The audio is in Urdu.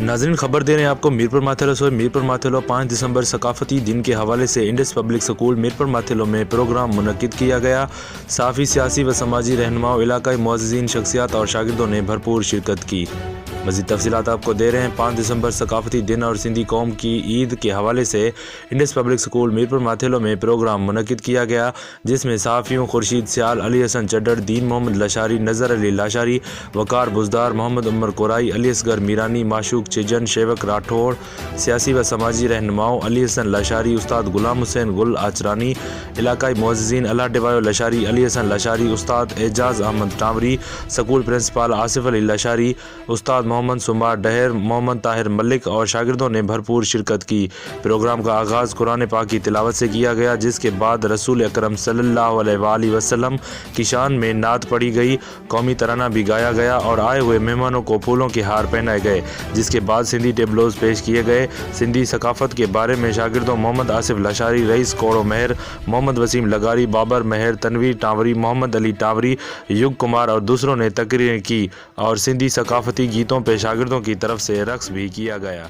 ناظرین، خبر دے رہے ہیں آپ کو میرپور ماتھیلو سے۔ میرپور ماتھیلو 5 دسمبر ثقافتی دن کے حوالے سے Indus public school Mirpur Mathelo میں پروگرام منعقد کیا گیا۔ صحافی، سیاسی و سماجی رہنماؤں، علاقائی معززین، شخصیات اور شاگردوں نے بھرپور شرکت کی۔ مزید تفصیلات آپ کو دے رہے ہیں۔ 5 دسمبر ثقافتی دن اور سندھی قوم کی عید کے حوالے سے Indus public school Mirpur Mathelo میں پروگرام منعقد کیا گیا، جس میں صحافیوں خورشید سیال، علی حسن چڈر، دین محمد لاشاری، نظر علی لاشاری، وقار بزدار، محمد عمر کورائی، علی اصغر میرانی، معشوق چجن، شیوک راٹھوڑ، سیاسی و سماجی رہنماؤں، علی حسن لاشاری، استاد غلام حسین گل آچرانی، علاقائی معززین، اللہ ڈیوایو لاشاری، علی حسن لاشاری، استاد اعجاز احمد ٹامری، سکول پرنسپل آصف علی لاشاری، استاد محمد سمار ڈہر، محمد طاہر ملک اور شاگردوں نے بھرپور شرکت کی۔ پروگرام کا آغاز قرآن پاک کی تلاوت سے کیا گیا، جس کے بعد رسول اکرم صلی اللہ علیہ وآلہ وسلم کی شان میں نعت پڑھی گئی، قومی ترانہ بھی گایا گیا اور آئے ہوئے مہمانوں کو پھولوں کے ہار پہنائے گئے، جس کے بعد سندھی ٹیبلوز پیش کیے گئے۔ سندھی ثقافت کے بارے میں شاگردوں محمد آصف لاشاری، رئیس کوڑو مہر، محمد وسیم لگاری، بابر مہر، تنویر ٹاوری، محمد علی ٹاوری، یگ کمار اور دوسروں نے تقریریں کی اور سندھی ثقافتی گیتوں پہ شاگردوں کی طرف سے رقص بھی کیا گیا۔